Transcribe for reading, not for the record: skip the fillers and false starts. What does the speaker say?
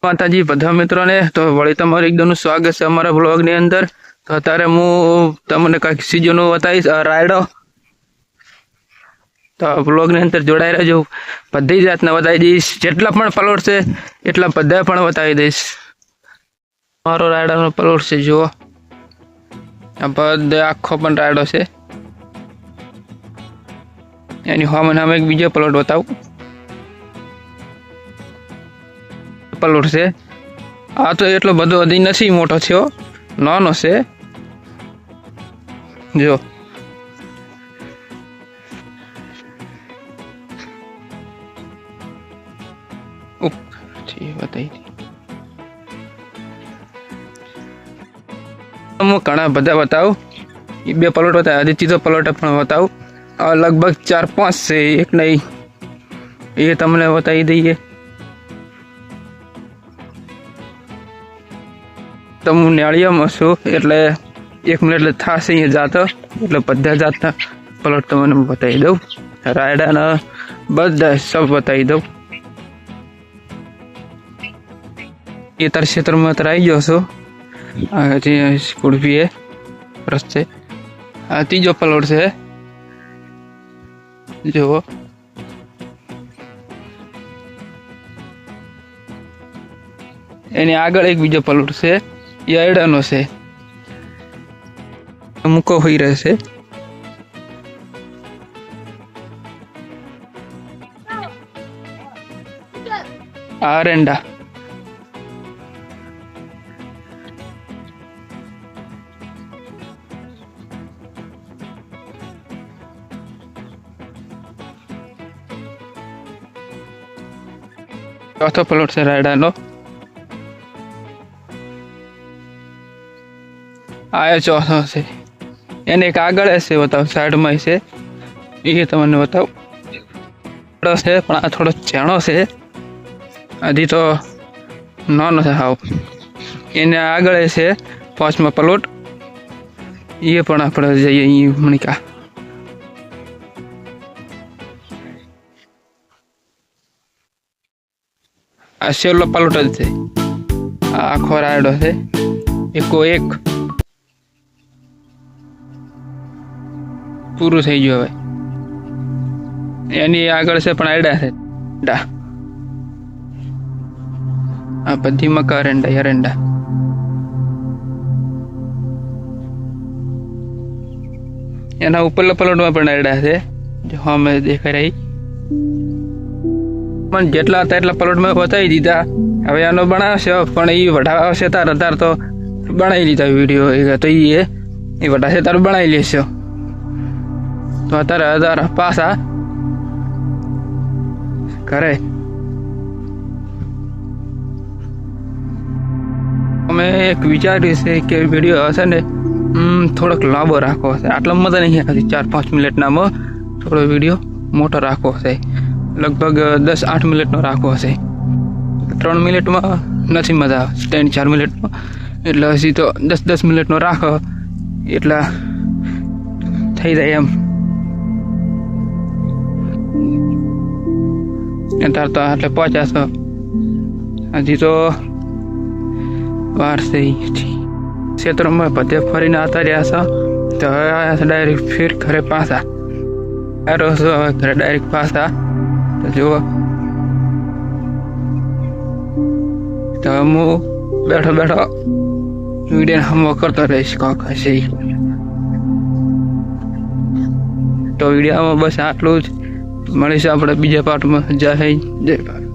માતાજી બધા મિત્રોને તો વળી તમારું એકદમનું સ્વાગત છે અમારા બ્લોગની અંદર। તો અત્યારે હું તમને કંઈક સીઝનો બતાવીશ રાયડો। તો બ્લોગની અંદર જોડાઈ રહેજો, બધી જાતના બતાવી દઈશ, જેટલા પણ પ્લોટ છે એટલા બધા પણ બતાવી દઈશ। મારો રાયડાનો પ્લોટ છે, જુઓ આ બધે આખો પણ રાયડો છે। એની સામે એક બીજો પ્લોટ બતાવું, પ્લોટ છે। આ તો એટલો બધો હજી નથી મોટો થયો, નાનો છે, જો હું ઘણા બધા બતાવું, બે પ્લોટ બતાવ્યા, હજી ત્રીજો પ્લોટ પણ બતાવું। લગભગ 4-5 છે, એક નહીં, એ તમને બતાવી દઈએ। તો હું નેળિયામાં છું એટલે 1 મિનિટ એટલે થશે અહીંયા જાતો, એટલે બધા જાતના પ્લોટ તમને બતાવી દઉં, રાયડાના બધા સબ બતાવી દઉં। એ તાર ક્ષેત્રમાં અત્યારે આવી ગયો છું, જે કુડપી એ રસ્તે આ ત્રીજો પ્લોટ છે, જુઓ એની આગળ એક બીજો પ્લોટ છે, એ આયડાનો છે, મૂકો હોઈ રહેશે। આ એરંડા, ચોથો પ્લોટ છે રાયડાનો, આ ચોથો છે, એને એક આગળ છે, બતાવો સાઈડમાં છે, એ તમને બતાવું છે, પણ આ થોડો ઝેણો છે, હજી તો નાનો છે હાવ। એને આગળ છે 5મો પ્લોટ, એ પણ આપણે જઈએ અહીં મણિકા। આ છેલ્લો પ્લોટ જ છે, આ આખો રાયડો છે, એકો એક પૂરું થઈ ગયું। હવે એની આગળ છે પણ આયડા છે, આ બધી મકા એરંડા એરંડા, એના ઉપરલા પ્લોટમાં પણ આયડા છે, જો અમે દેખાઈ રહી, પણ જેટલા હતા એટલા પ્લોટમાં બતાવી દીધા। હવે આનો બનાવશે, પણ એ વઢાવશે તાર તો બનાવી લીધા વિડીયો, તો એ વઢાશે તાર બનાવી લેશો। તો અત્યારે પાછા ઘરે અમે એક વિચાર્યું છે કે વિડીયો હશે ને થોડોક લાંબો રાખવો હશે, આટલા મજા નહીં આવતી, 4-5 મિનિટનામાં થોડો વિડીયો મોટો રાખવો હશે, લગભગ 10-8 મિનિટનો રાખવો હશે। 3 મિનિટમાં નથી મજા આવે, 3-4 મિનિટમાં, એટલે હજી તો 10-10 મિનિટનો રાખો એટલા થઈ જાય એમ। તાર તો એટલે 50, હજી તો વાર છે। ક્ષેત્રમાં બધે ફરીને આવતા રહ્યા છો, તો હવે આવ્યા છે ડાયરેક્ટ ફેર ઘરે પાછા, આવ્યો છો હવે ઘરે ડાયરેક્ટ પાછા। તો જુઓ, તો હું બેઠો બેઠો વિડીયો હમો કરતો રહીશ કાંક હશે। તો વિડીયોમાં બસ આટલું જ, મળીશું આપણે બીજા પાર્ટમાં। જય હિન્દ, જય ભારત।